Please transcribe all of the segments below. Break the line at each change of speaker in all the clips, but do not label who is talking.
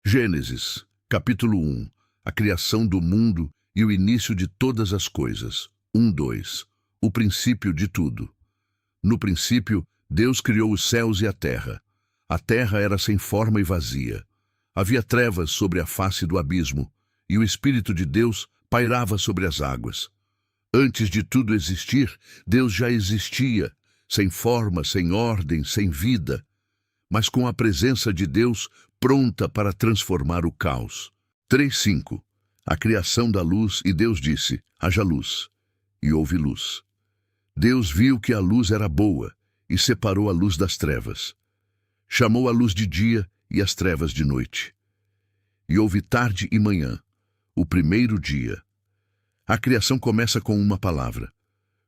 Gênesis, capítulo 1. A criação do mundo e o início de todas as coisas. 1:2. O princípio de tudo. No princípio, Deus criou os céus e a terra. A terra era sem forma e vazia. Havia trevas sobre a face do abismo, e o Espírito de Deus pairava sobre as águas. Antes de tudo existir, Deus já existia, sem forma, sem ordem, sem vida, mas com a presença de Deus pronta para transformar o caos. 3:5. A criação da luz, e Deus disse: haja luz, e houve luz. Deus viu que a luz era boa, e separou a luz das trevas. Chamou a luz de dia e as trevas de noite. E houve tarde e manhã, o primeiro dia. A criação começa com uma palavra.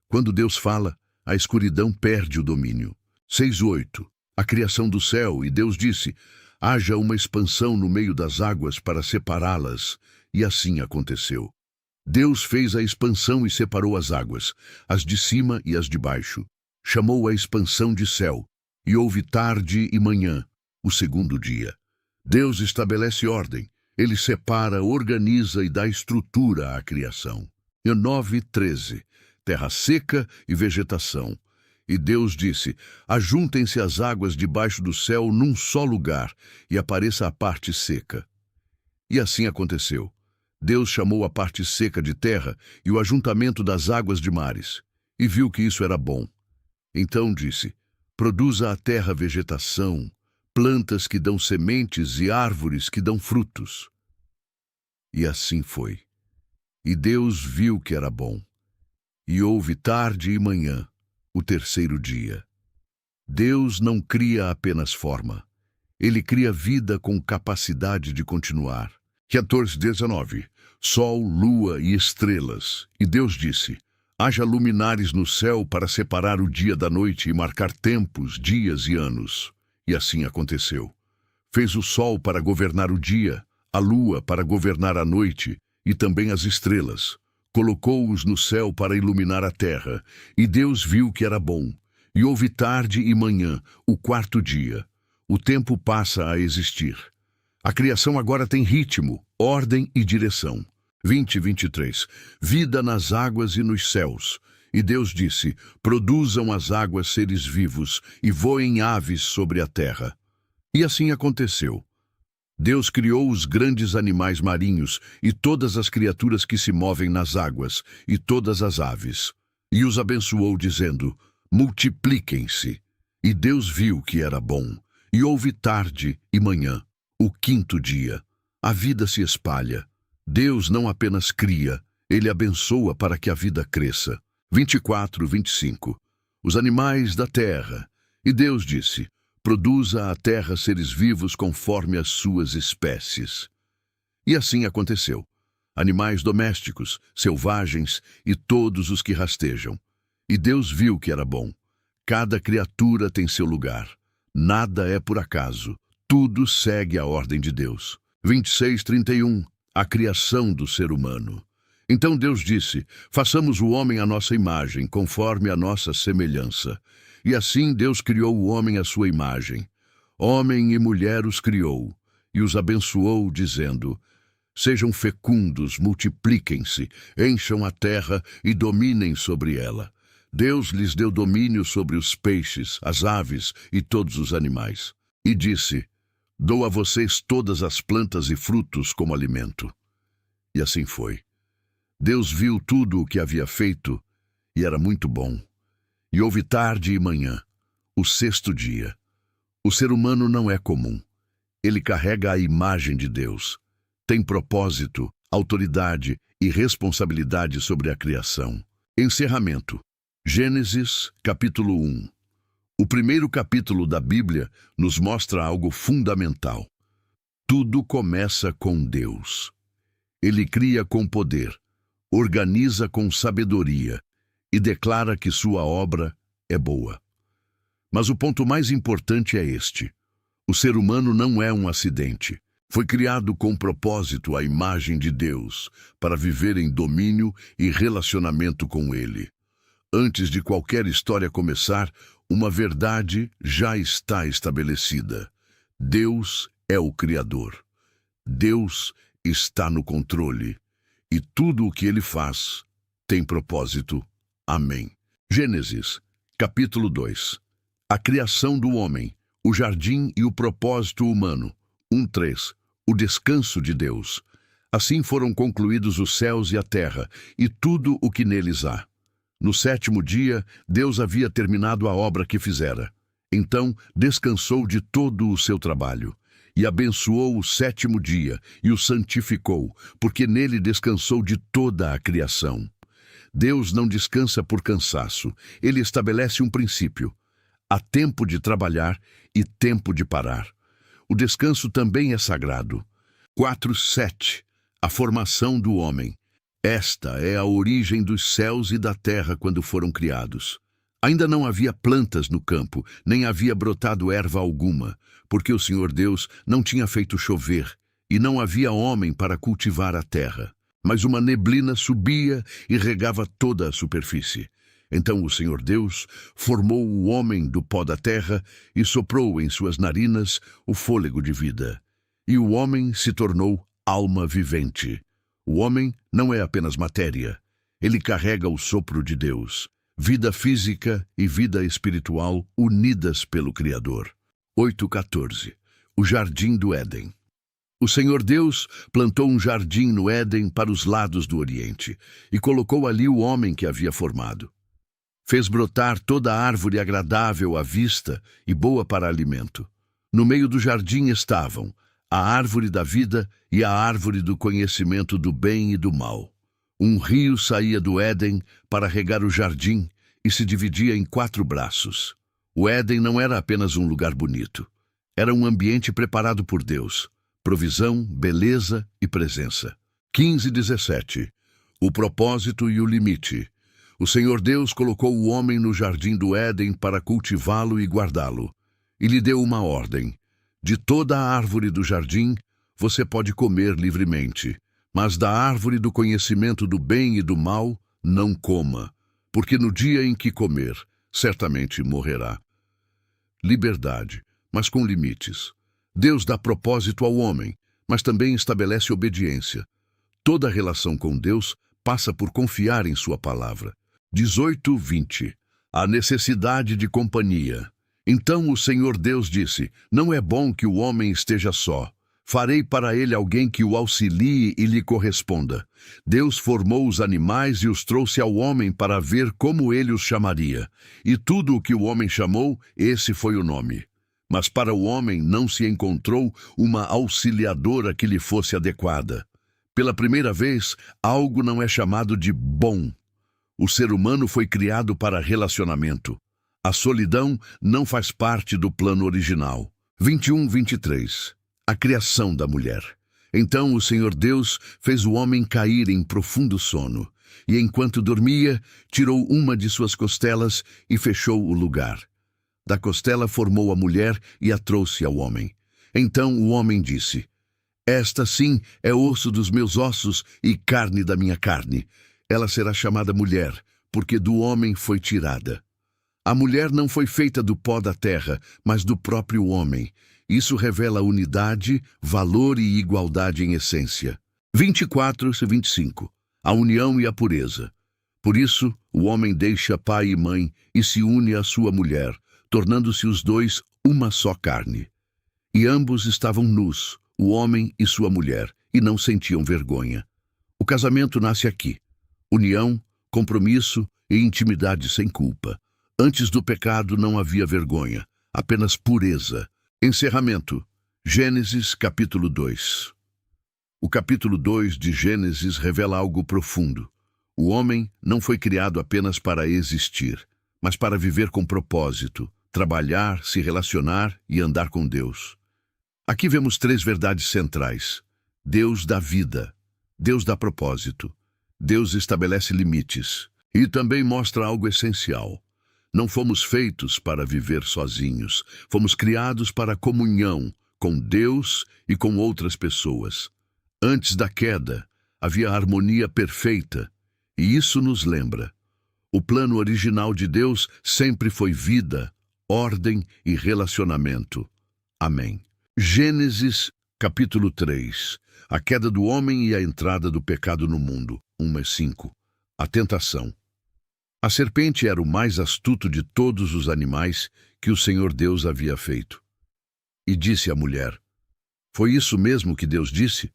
Quando Deus fala, a escuridão perde o domínio. 6:8. A criação do céu, e Deus disse: haja uma expansão no meio das águas para separá-las, e assim aconteceu. Deus fez a expansão e separou as águas, as de cima e as de baixo. Chamou a expansão de céu, e houve tarde e manhã, o segundo dia. Deus estabelece ordem, ele separa, organiza e dá estrutura à criação. E 9:13. Terra seca e vegetação. E Deus disse: ajuntem-se as águas debaixo do céu num só lugar, e apareça a parte seca. E assim aconteceu. Deus chamou a parte seca de terra e o ajuntamento das águas de mares, e viu que isso era bom. Então disse: produza a terra vegetação, plantas que dão sementes e árvores que dão frutos. E assim foi. E Deus viu que era bom. E houve tarde e manhã, o terceiro dia. Deus não cria apenas forma. Ele cria vida com capacidade de continuar. 14:19. Sol, lua e estrelas. E Deus disse: haja luminares no céu para separar o dia da noite e marcar tempos, dias e anos. E assim aconteceu. Fez o sol para governar o dia, a lua para governar a noite e também as estrelas. Colocou-os no céu para iluminar a terra, e Deus viu que era bom. E houve tarde e manhã, o quarto dia. O tempo passa a existir. A criação agora tem ritmo, ordem e direção. 20:23. Vida nas águas e nos céus. E Deus disse: produzam as águas seres vivos e voem aves sobre a terra. E assim aconteceu. Deus criou os grandes animais marinhos e todas as criaturas que se movem nas águas e todas as aves. E os abençoou dizendo: multipliquem-se. E Deus viu que era bom. E houve tarde e manhã, o quinto dia. A vida se espalha. Deus não apenas cria, ele abençoa para que a vida cresça. 24:25. Os animais da terra. E Deus disse: produza a terra seres vivos conforme as suas espécies. E assim aconteceu. Animais domésticos, selvagens e todos os que rastejam. E Deus viu que era bom. Cada criatura tem seu lugar. Nada é por acaso. Tudo segue a ordem de Deus. 26:31. A criação do ser humano. Então Deus disse: façamos o homem à nossa imagem, conforme a nossa semelhança. E assim Deus criou o homem à sua imagem. Homem e mulher os criou, e os abençoou, dizendo: sejam fecundos, multipliquem-se, encham a terra e dominem sobre ela. Deus lhes deu domínio sobre os peixes, as aves e todos os animais. E disse: dou a vocês todas as plantas e frutos como alimento. E assim foi. Deus viu tudo o que havia feito, e era muito bom. E houve tarde e manhã, o sexto dia. O ser humano não é comum. Ele carrega a imagem de Deus. Tem propósito, autoridade e responsabilidade sobre a criação. Encerramento. Gênesis, capítulo 1. O primeiro capítulo da Bíblia nos mostra algo fundamental. Tudo começa com Deus. Ele cria com poder, organiza com sabedoria e declara que sua obra é boa. Mas o ponto mais importante é este: o ser humano não é um acidente. Foi criado com propósito à imagem de Deus, para viver em domínio e relacionamento com Ele. Antes de qualquer história começar, uma verdade já está estabelecida. Deus é o Criador. Deus está no controle e tudo o que ele faz tem propósito. Amém. Gênesis, capítulo 2. A criação do homem, o jardim e o propósito humano. 1:3. O descanso de Deus. Assim foram concluídos os céus e a terra, e tudo o que neles há. No 7º dia, Deus havia terminado a obra que fizera. Então, descansou de todo o seu trabalho, e abençoou o 7º dia, e o santificou, porque nele descansou de toda a criação. Deus não descansa por cansaço, ele estabelece um princípio. Há tempo de trabalhar e tempo de parar. O descanso também é sagrado. 4:7. A formação do homem. Esta é a origem dos céus e da terra quando foram criados. Ainda não havia plantas no campo, nem havia brotado erva alguma, porque o Senhor Deus não tinha feito chover, e não havia homem para cultivar a terra. Mas uma neblina subia e regava toda a superfície. Então o Senhor Deus formou o homem do pó da terra e soprou em suas narinas o fôlego de vida. E o homem se tornou alma vivente. O homem não é apenas matéria. Ele carrega o sopro de Deus, vida física e vida espiritual unidas pelo Criador. 8:14. O jardim do Éden. O Senhor Deus plantou um jardim no Éden para os lados do Oriente e colocou ali o homem que havia formado. Fez brotar toda a árvore agradável à vista e boa para alimento. No meio do jardim estavam a árvore da vida e a árvore do conhecimento do bem e do mal. Um rio saía do Éden para regar o jardim e se dividia em 4 braços. O Éden não era apenas um lugar bonito. Era um ambiente preparado por Deus. Provisão, beleza e presença. 15:17. O propósito e o limite. O Senhor Deus colocou o homem no jardim do Éden para cultivá-lo e guardá-lo. E lhe deu uma ordem. De toda a árvore do jardim, você pode comer livremente, mas da árvore do conhecimento do bem e do mal, não coma, porque no dia em que comer, certamente morrerá. Liberdade, mas com limites. Deus dá propósito ao homem, mas também estabelece obediência. Toda relação com Deus passa por confiar em sua palavra. 18:20. A necessidade de companhia. Então o Senhor Deus disse: não é bom que o homem esteja só. Farei para ele alguém que o auxilie e lhe corresponda. Deus formou os animais e os trouxe ao homem para ver como ele os chamaria. E tudo o que o homem chamou, esse foi o nome. Mas para o homem não se encontrou uma auxiliadora que lhe fosse adequada. Pela primeira vez, algo não é chamado de bom. O ser humano foi criado para relacionamento. A solidão não faz parte do plano original. 21:23. A criação da mulher. Então o Senhor Deus fez o homem cair em profundo sono, e enquanto dormia, tirou uma de suas costelas e fechou o lugar. Da costela formou a mulher e a trouxe ao homem. Então o homem disse: esta sim é osso dos meus ossos e carne da minha carne. Ela será chamada mulher, porque do homem foi tirada. A mulher não foi feita do pó da terra, mas do próprio homem. Isso revela unidade, valor e igualdade em essência. 24:25. A união e a pureza. Por isso, o homem deixa pai e mãe e se une à sua mulher, tornando-se os dois uma só carne. E ambos estavam nus, o homem e sua mulher, e não sentiam vergonha. O casamento nasce aqui. União, compromisso e intimidade sem culpa. Antes do pecado não havia vergonha, apenas pureza. Encerramento. Gênesis capítulo 2. O capítulo 2 de Gênesis revela algo profundo. O homem não foi criado apenas para existir, mas para viver com propósito, trabalhar, se relacionar e andar com Deus. Aqui vemos 3 verdades centrais. Deus dá vida, Deus dá propósito, Deus estabelece limites e também mostra algo essencial. Não fomos feitos para viver sozinhos. Fomos criados para a comunhão com Deus e com outras pessoas. Antes da queda, havia harmonia perfeita, e isso nos lembra. O plano original de Deus sempre foi vida, ordem e relacionamento. Amém. Gênesis Capítulo 3. A queda do homem e a entrada do pecado no mundo. 1:5. A tentação. A serpente era o mais astuto de todos os animais que o Senhor Deus havia feito. E disse à mulher: Foi isso mesmo que Deus disse?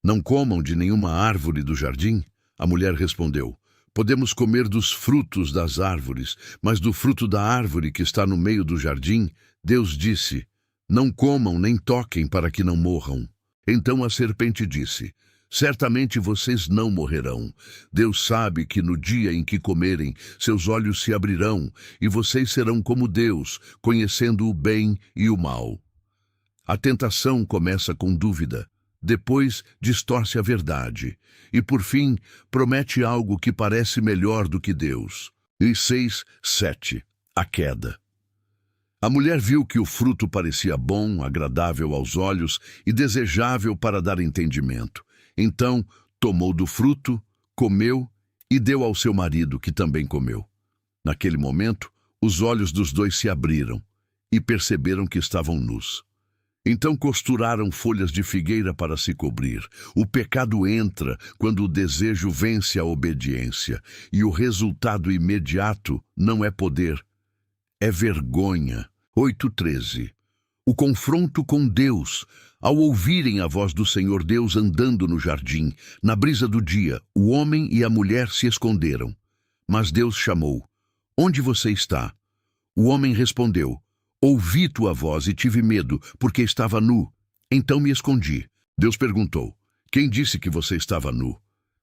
Não comam de nenhuma árvore do jardim? A mulher respondeu: Podemos comer dos frutos das árvores, mas do fruto da árvore que está no meio do jardim, Deus disse: Não comam nem toquem para que não morram. Então a serpente disse: Certamente vocês não morrerão. Deus sabe que no dia em que comerem, seus olhos se abrirão, e vocês serão como Deus, conhecendo o bem e o mal. A tentação começa com dúvida, depois distorce a verdade, e por fim promete algo que parece melhor do que Deus. E 6:7. A queda. A mulher viu que o fruto parecia bom, agradável aos olhos e desejável para dar entendimento. Então tomou do fruto, comeu e deu ao seu marido, que também comeu. Naquele momento, os olhos dos dois se abriram e perceberam que estavam nus. Então costuraram folhas de figueira para se cobrir. O pecado entra quando o desejo vence a obediência, e o resultado imediato não é poder, é vergonha. 8:13. O confronto com Deus. Ao ouvirem a voz do Senhor Deus andando no jardim, na brisa do dia, o homem e a mulher se esconderam. Mas Deus chamou: Onde você está? O homem respondeu: Ouvi tua voz e tive medo, porque estava nu. Então me escondi. Deus perguntou: Quem disse que você estava nu?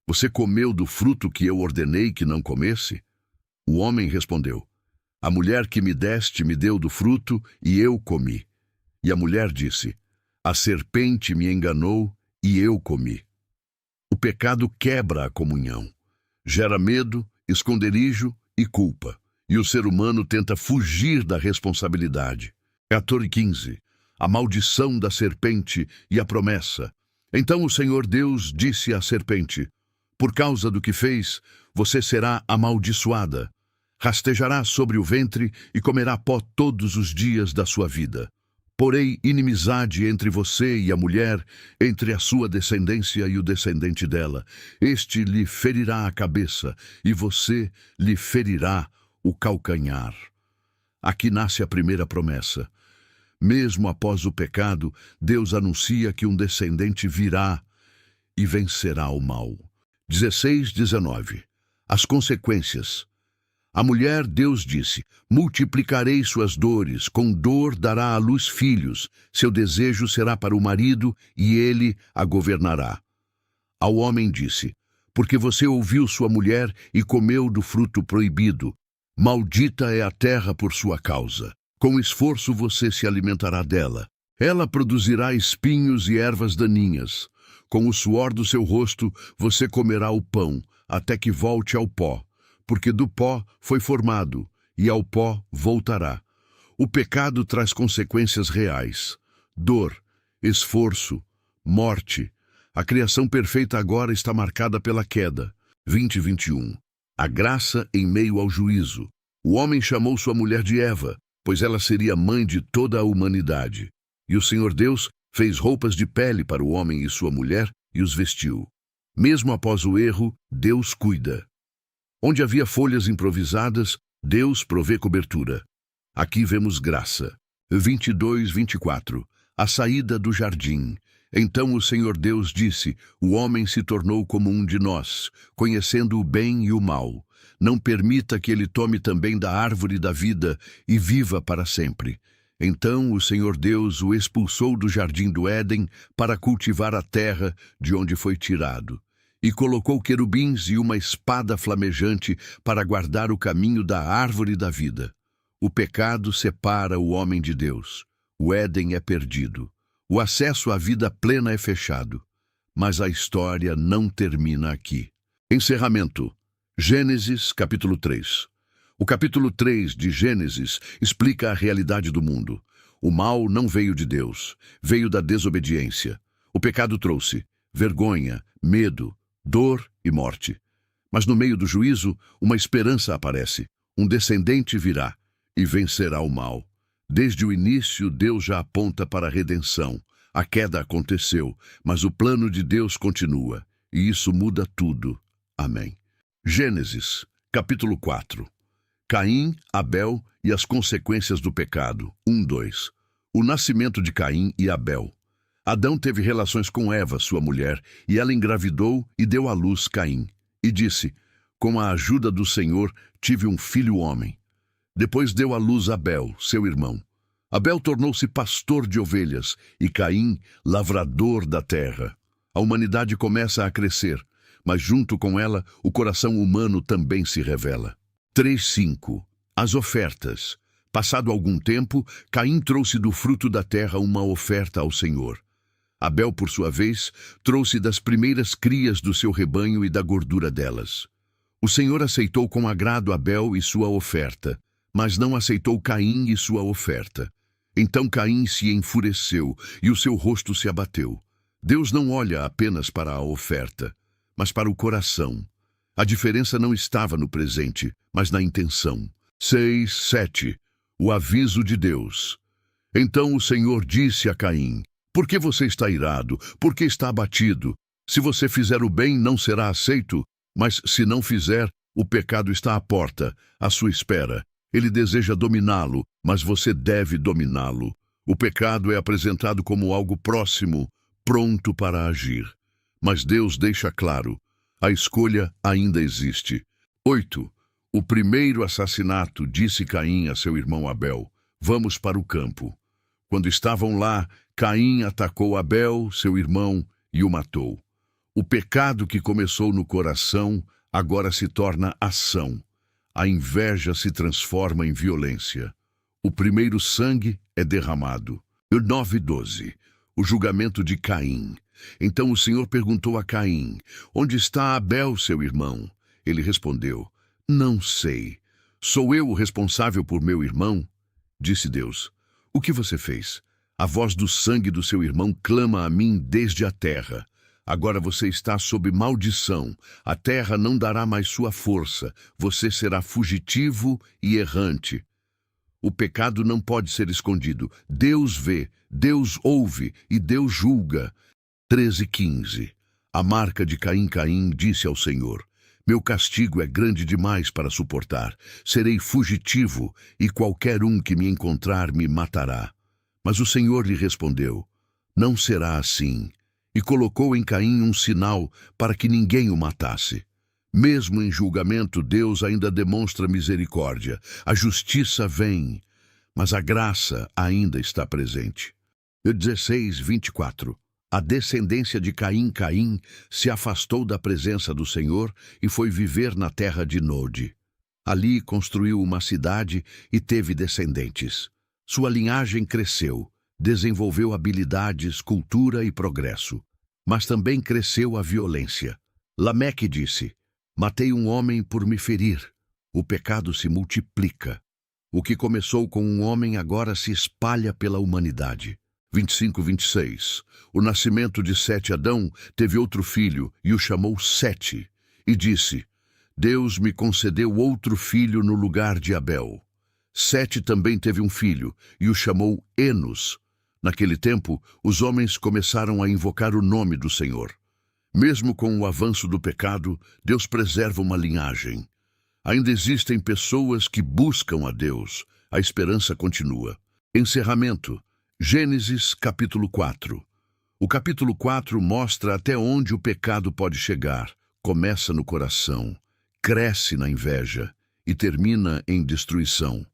Você comeu do fruto que eu ordenei que não comesse? O homem respondeu: A mulher que me deste me deu do fruto e eu comi. E a mulher disse: A serpente me enganou e eu comi. O pecado quebra a comunhão, gera medo, esconderijo e culpa. E o ser humano tenta fugir da responsabilidade. 14:15. A maldição da serpente e a promessa. Então o Senhor Deus disse à serpente: Por causa do que fez, você será amaldiçoada. Rastejará sobre o ventre e comerá pó todos os dias da sua vida. Porei inimizade entre você e a mulher, entre a sua descendência e o descendente dela. Este lhe ferirá a cabeça, e você lhe ferirá o calcanhar. Aqui nasce a primeira promessa. Mesmo após o pecado, Deus anuncia que um descendente virá e vencerá o mal. 16:19. As consequências. A mulher, Deus disse: Multiplicarei suas dores, com dor dará à luz filhos, seu desejo será para o marido e ele a governará. Ao homem disse: Porque você ouviu sua mulher e comeu do fruto proibido. Maldita é a terra por sua causa. Com esforço você se alimentará dela. Ela produzirá espinhos e ervas daninhas. Com o suor do seu rosto você comerá o pão, até que volte ao pó. Porque do pó foi formado, e ao pó voltará. O pecado traz consequências reais: dor, esforço, morte. A criação perfeita agora está marcada pela queda. 20:21. A graça em meio ao juízo. O homem chamou sua mulher de Eva, pois ela seria mãe de toda a humanidade. E o Senhor Deus fez roupas de pele para o homem e sua mulher e os vestiu. Mesmo após o erro, Deus cuida. Onde havia folhas improvisadas, Deus provê cobertura. Aqui vemos graça. 22:24. A saída do jardim. Então o Senhor Deus disse: O homem se tornou como um de nós, conhecendo o bem e o mal. Não permita que ele tome também da árvore da vida e viva para sempre. Então o Senhor Deus o expulsou do jardim do Éden para cultivar a terra de onde foi tirado. E colocou querubins e uma espada flamejante para guardar o caminho da árvore da vida. O pecado separa o homem de Deus. O Éden é perdido. O acesso à vida plena é fechado. Mas a história não termina aqui. Encerramento. Gênesis, capítulo 3. O capítulo 3 de Gênesis explica a realidade do mundo. O mal não veio de Deus, veio da desobediência. O pecado trouxe vergonha, medo, dor e morte. Mas no meio do juízo, uma esperança aparece. Um descendente virá e vencerá o mal. Desde o início, Deus já aponta para a redenção. A queda aconteceu, mas o plano de Deus continua, e isso muda tudo. Amém. Gênesis, capítulo 4. Caim, Abel e as consequências do pecado. 1-2. O nascimento de Caim e Abel. Adão teve relações com Eva, sua mulher, e ela engravidou e deu à luz Caim. E disse: com a ajuda do Senhor, tive um filho homem. Depois deu à luz Abel, seu irmão. Abel tornou-se pastor de ovelhas e Caim, lavrador da terra. A humanidade começa a crescer, mas junto com ela, o coração humano também se revela. 3:5. As ofertas. Passado algum tempo, Caim trouxe do fruto da terra uma oferta ao Senhor. Abel, por sua vez, trouxe das primeiras crias do seu rebanho e da gordura delas. O Senhor aceitou com agrado Abel e sua oferta, mas não aceitou Caim e sua oferta. Então Caim se enfureceu e o seu rosto se abateu. Deus não olha apenas para a oferta, mas para o coração. A diferença não estava no presente, mas na intenção. 6:7. O aviso de Deus. Então o Senhor disse a Caim: por que você está irado? Por que está abatido? Se você fizer o bem, não será aceito, mas se não fizer, o pecado está à porta, à sua espera. Ele deseja dominá-lo, mas você deve dominá-lo. O pecado é apresentado como algo próximo, pronto para agir. Mas Deus deixa claro: a escolha ainda existe. 8. O primeiro assassinato, disse Caim a seu irmão Abel: vamos para o campo. Quando estavam lá, Caim atacou Abel, seu irmão, e o matou. O pecado que começou no coração agora se torna ação. A inveja se transforma em violência. O primeiro sangue é derramado. 9:12. O julgamento de Caim. Então o Senhor perguntou a Caim: onde está Abel, seu irmão? Ele respondeu: não sei. Sou eu o responsável por meu irmão? Disse Deus: o que você fez? A voz do sangue do seu irmão clama a mim desde a terra. Agora você está sob maldição. A terra não dará mais sua força. Você será fugitivo e errante. O pecado não pode ser escondido. Deus vê, Deus ouve e Deus julga. 13:15. A marca de Caim. Caim disse ao Senhor: meu castigo é grande demais para suportar. Serei fugitivo e qualquer um que me encontrar me matará. Mas o Senhor lhe respondeu: não será assim. E colocou em Caim um sinal para que ninguém o matasse. Mesmo em julgamento, Deus ainda demonstra misericórdia. A justiça vem, mas a graça ainda está presente. 16:24. A descendência de Caim. Caim se afastou da presença do Senhor e foi viver na terra de Nod. Ali construiu uma cidade e teve descendentes. Sua linhagem cresceu, desenvolveu habilidades, cultura e progresso. Mas também cresceu a violência. Lameque disse: matei um homem por me ferir. O pecado se multiplica. O que começou com um homem agora se espalha pela humanidade. 25:26. O nascimento de Sete. Adão teve outro filho e o chamou Sete. E disse: Deus me concedeu outro filho no lugar de Abel. Sete também teve um filho e o chamou Enos. Naquele tempo, os homens começaram a invocar o nome do Senhor. Mesmo com o avanço do pecado, Deus preserva uma linhagem. Ainda existem pessoas que buscam a Deus. A esperança continua. Encerramento. Gênesis, capítulo 4. O capítulo 4 mostra até onde o pecado pode chegar. Começa no coração, cresce na inveja e termina em destruição.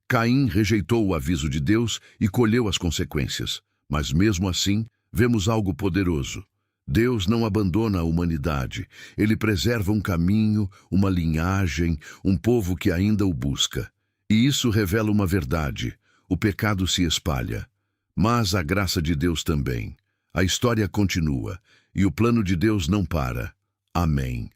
Caim rejeitou o aviso de Deus e colheu as consequências. Mas mesmo assim, vemos algo poderoso. Deus não abandona a humanidade. Ele preserva um caminho, uma linhagem, um povo que ainda o busca. E isso revela uma verdade: o pecado se espalha, mas a graça de Deus também. A história continua e o plano de Deus não para. Amém.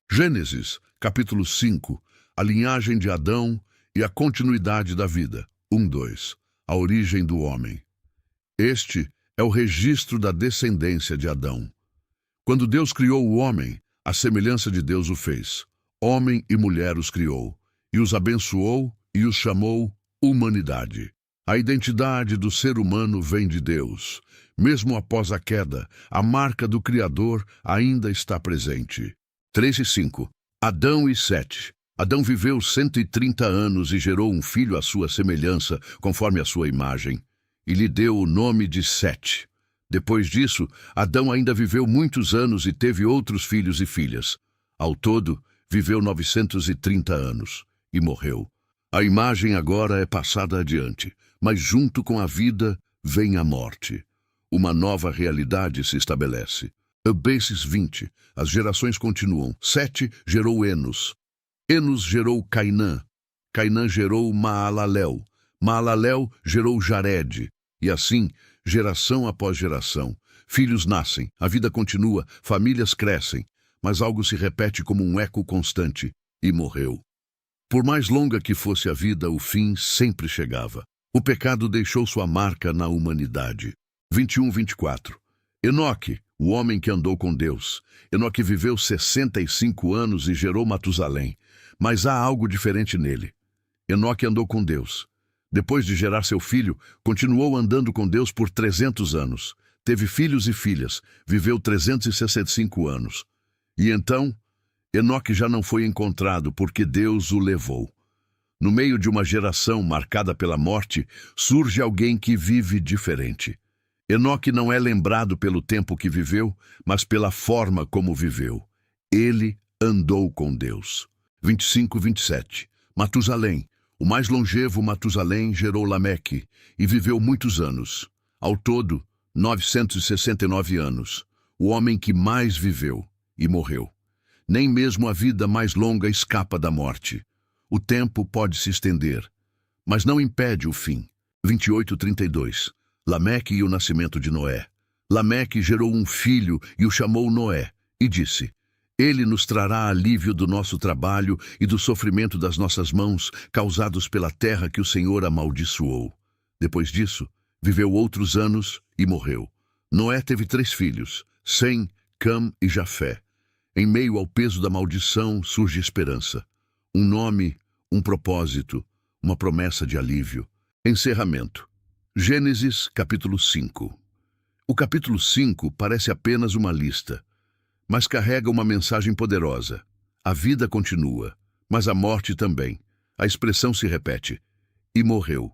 Gênesis, capítulo 5. A linhagem de Adão e a continuidade da vida. 1-2. A origem do homem. Este é o registro da descendência de Adão. Quando Deus criou o homem, a semelhança de Deus o fez. Homem e mulher os criou, e os abençoou e os chamou humanidade. A identidade do ser humano vem de Deus. Mesmo após a queda, a marca do Criador ainda está presente. 3 e 5. Adão e Sete. Adão viveu 130 anos e gerou um filho à sua semelhança, conforme a sua imagem, e lhe deu o nome de Sete. Depois disso, Adão ainda viveu muitos anos e teve outros filhos e filhas. Ao todo, viveu 930 anos e morreu. A imagem agora é passada adiante, mas junto com a vida vem a morte. Uma nova realidade se estabelece. Abases 20. As gerações continuam. Sete gerou Enos. Enos gerou Cainã. Cainã gerou Maalalel. Maalalel gerou Jared. E assim, geração após geração. Filhos nascem, a vida continua, famílias crescem, mas algo se repete como um eco constante, e morreu. Por mais longa que fosse a vida, o fim sempre chegava. O pecado deixou sua marca na humanidade. 21-24. Enoque, o homem que andou com Deus. Enoque viveu 65 anos e gerou Matusalém, mas há algo diferente nele. Enoque andou com Deus. Depois de gerar seu filho, continuou andando com Deus por 300 anos. Teve filhos e filhas, viveu 365 anos. E então, Enoque já não foi encontrado porque Deus o levou. No meio de uma geração marcada pela morte, surge alguém que vive diferente. Enoque não é lembrado pelo tempo que viveu, mas pela forma como viveu. Ele andou com Deus. 25-27. Matusalém. O mais longevo Matusalém gerou Lameque e viveu muitos anos. Ao todo, 969 anos. O homem que mais viveu e morreu. Nem mesmo a vida mais longa escapa da morte. O tempo pode se estender, mas não impede o fim. 28-32. Lameque e o nascimento de Noé. Lameque gerou um filho e o chamou Noé, e disse: Ele nos trará alívio do nosso trabalho e do sofrimento das nossas mãos, causados pela terra que o Senhor amaldiçoou. Depois disso, viveu outros anos e morreu. Noé teve 3 filhos, Sem, Cam e Jafé. Em meio ao peso da maldição surge esperança. Um nome, um propósito, uma promessa de alívio. Encerramento. Gênesis, capítulo 5. O capítulo 5 parece apenas uma lista, mas carrega uma mensagem poderosa. A vida continua, mas a morte também. A expressão se repete. E morreu.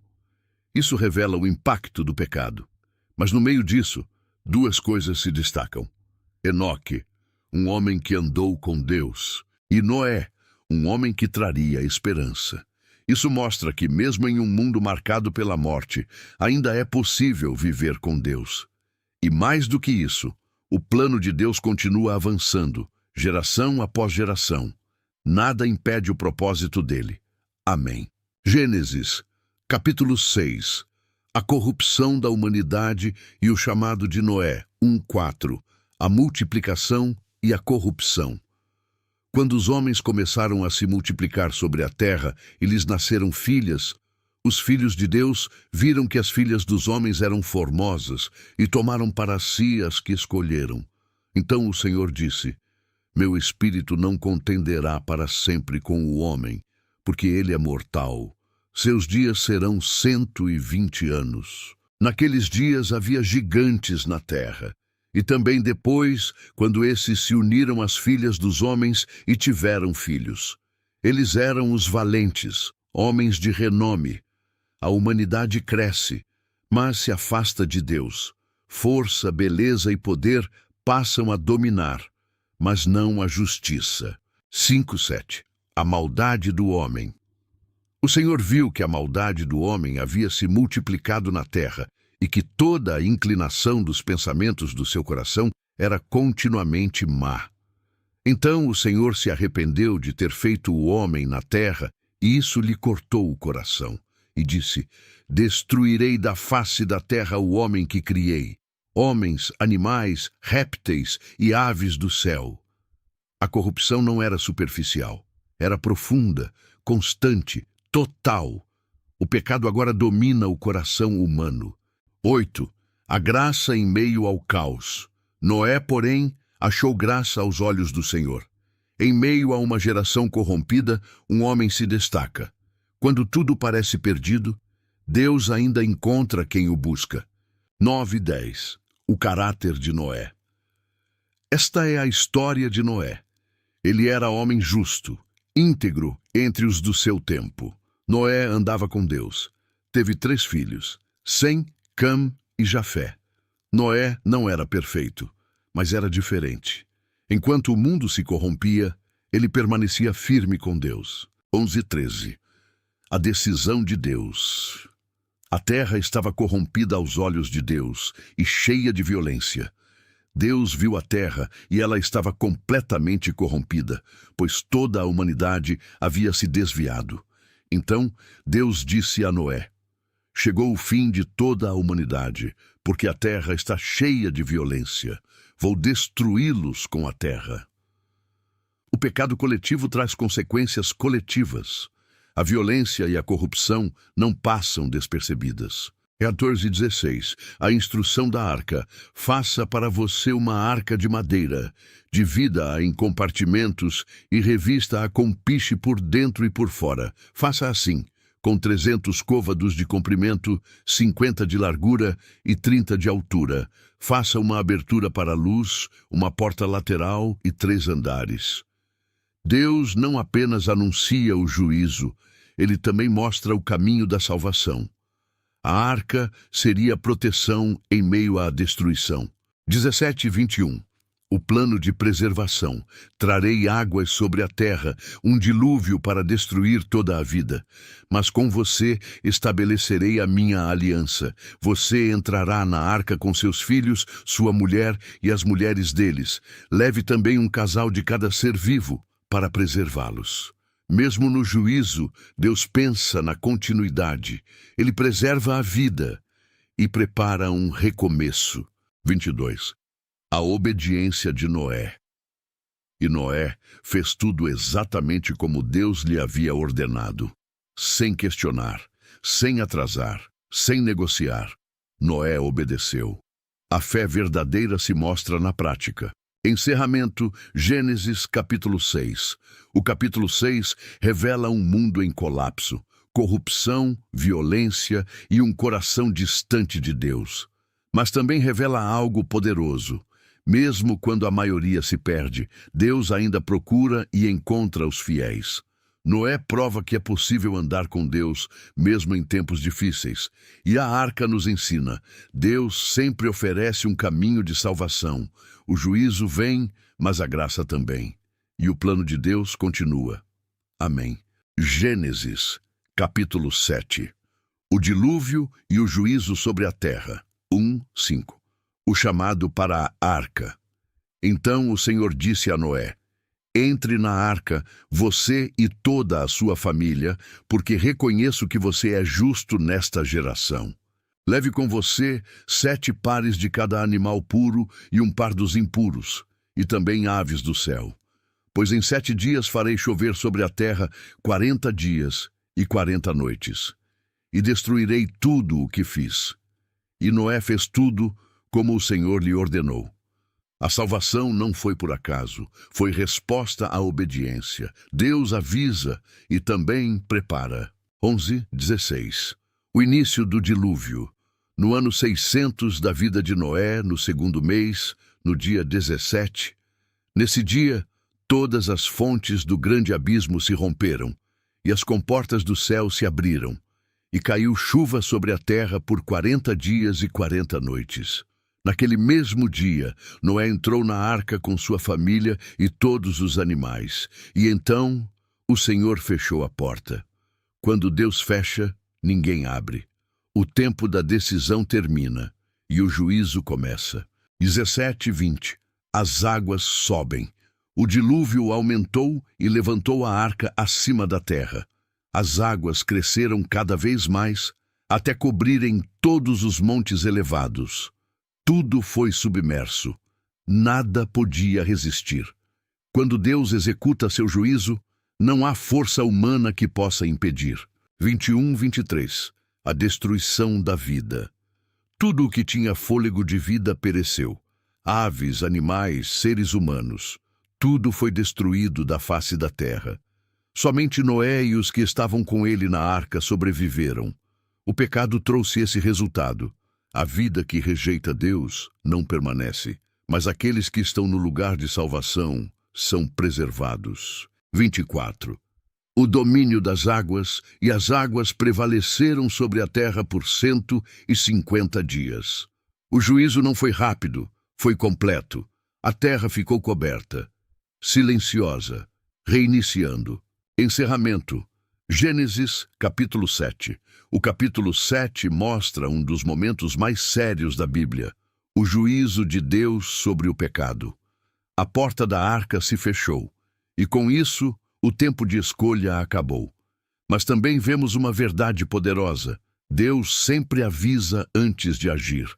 Isso revela o impacto do pecado. Mas no meio disso, 2 coisas se destacam. Enoque, um homem que andou com Deus, e Noé, um homem que traria esperança. Isso mostra que, mesmo em um mundo marcado pela morte, ainda é possível viver com Deus. E mais do que isso, o plano de Deus continua avançando, geração após geração. Nada impede o propósito dele. Amém. Gênesis, capítulo 6. A corrupção da humanidade e o chamado de Noé, 1:4. A multiplicação e a corrupção. Quando os homens começaram a se multiplicar sobre a terra e lhes nasceram filhas, os filhos de Deus viram que as filhas dos homens eram formosas e tomaram para si as que escolheram. Então o Senhor disse: Meu espírito não contenderá para sempre com o homem, porque ele é mortal. Seus dias serão 120 anos. Naqueles dias havia gigantes na terra. E também depois, quando esses se uniram às filhas dos homens e tiveram filhos. Eles eram os valentes, homens de renome. A humanidade cresce, mas se afasta de Deus. Força, beleza e poder passam a dominar, mas não a justiça. 5:7. A maldade do homem. O Senhor viu que a maldade do homem havia se multiplicado na terra, e que toda a inclinação dos pensamentos do seu coração era continuamente má. Então o Senhor se arrependeu de ter feito o homem na terra, e isso lhe cortou o coração, e disse: Destruirei da face da terra o homem que criei, homens, animais, répteis e aves do céu. A corrupção não era superficial, era profunda, constante, total. O pecado agora domina o coração humano. 8. A graça em meio ao caos. Noé, porém, achou graça aos olhos do Senhor. Em meio a uma geração corrompida, um homem se destaca. Quando tudo parece perdido, Deus ainda encontra quem o busca. 9 e 10. O caráter de Noé. Esta é a história de Noé. Ele era homem justo, íntegro entre os do seu tempo. Noé andava com Deus. Teve 3 filhos, Sem, Cam e Jafé. Noé não era perfeito, mas era diferente. Enquanto o mundo se corrompia, ele permanecia firme com Deus. 11 e 13. A decisão de Deus. A terra estava corrompida aos olhos de Deus e cheia de violência. Deus viu a terra e ela estava completamente corrompida, pois toda a humanidade havia se desviado. Então, Deus disse a Noé: chegou o fim de toda a humanidade, porque a terra está cheia de violência. Vou destruí-los com a terra. O pecado coletivo traz consequências coletivas. A violência e a corrupção não passam despercebidas. 14 e 16. A instrução da arca. Faça para você uma arca de madeira. Divida-a em compartimentos e revista-a com piche por dentro e por fora. Faça assim, com 300 côvados de comprimento, 50 de largura e 30 de altura. Faça uma abertura para a luz, uma porta lateral e 3 andares. Deus não apenas anuncia o juízo, ele também mostra o caminho da salvação. A arca seria proteção em meio à destruição. 17 e 21. O plano de preservação. Trarei águas sobre a terra, um dilúvio para destruir toda a vida. Mas com você estabelecerei a minha aliança. Você entrará na arca com seus filhos, sua mulher e as mulheres deles. Leve também um casal de cada ser vivo para preservá-los. Mesmo no juízo, Deus pensa na continuidade. Ele preserva a vida e prepara um recomeço. 22. A obediência de Noé. E Noé fez tudo exatamente como Deus lhe havia ordenado. Sem questionar, sem atrasar, sem negociar. Noé obedeceu. A fé verdadeira se mostra na prática. Encerramento, Gênesis capítulo 6. O capítulo 6 revela um mundo em colapso, corrupção, violência e um coração distante de Deus. Mas também revela algo poderoso. Mesmo quando a maioria se perde, Deus ainda procura e encontra os fiéis. Noé prova que é possível andar com Deus, mesmo em tempos difíceis. E a arca nos ensina: Deus sempre oferece um caminho de salvação. O juízo vem, mas a graça também. E o plano de Deus continua. Amém. Gênesis, capítulo 7. O dilúvio e o juízo sobre a terra. 1:5. O chamado para a arca. Então o Senhor disse a Noé: entre na arca, você e toda a sua família, porque reconheço que você é justo nesta geração. Leve com você 7 pares de cada animal puro e um par dos impuros, e também aves do céu. Pois em 7 dias farei chover sobre a terra 40 dias e 40 noites, e destruirei tudo o que fiz. E Noé fez tudo como o Senhor lhe ordenou. A salvação não foi por acaso, foi resposta à obediência. Deus avisa e também prepara. 11:16. O início do dilúvio. No ano 600 da vida de Noé, no 2º mês, no dia 17, nesse dia, todas as fontes do grande abismo se romperam, e as comportas do céu se abriram, e caiu chuva sobre a terra por 40 dias e 40 noites. Naquele mesmo dia, Noé entrou na arca com sua família e todos os animais, e então o Senhor fechou a porta. Quando Deus fecha, ninguém abre. O tempo da decisão termina e o juízo começa. 17:20. As águas sobem. O dilúvio aumentou e levantou a arca acima da terra. As águas cresceram cada vez mais, até cobrirem todos os montes elevados. Tudo foi submerso. Nada podia resistir. Quando Deus executa seu juízo, não há força humana que possa impedir. 21:23. A destruição da vida. Tudo o que tinha fôlego de vida pereceu. Aves, animais, seres humanos. Tudo foi destruído da face da terra. Somente Noé e os que estavam com ele na arca sobreviveram. O pecado trouxe esse resultado. A vida que rejeita Deus não permanece, mas aqueles que estão no lugar de salvação são preservados. 24. O domínio das águas, e as águas prevaleceram sobre a terra por 150 dias. O juízo não foi rápido, foi completo. A terra ficou coberta, silenciosa, reiniciando. Encerramento. Gênesis, capítulo 7. O capítulo 7 mostra um dos momentos mais sérios da Bíblia, o juízo de Deus sobre o pecado. A porta da arca se fechou, e com isso, o tempo de escolha acabou. Mas também vemos uma verdade poderosa. Deus sempre avisa antes de agir.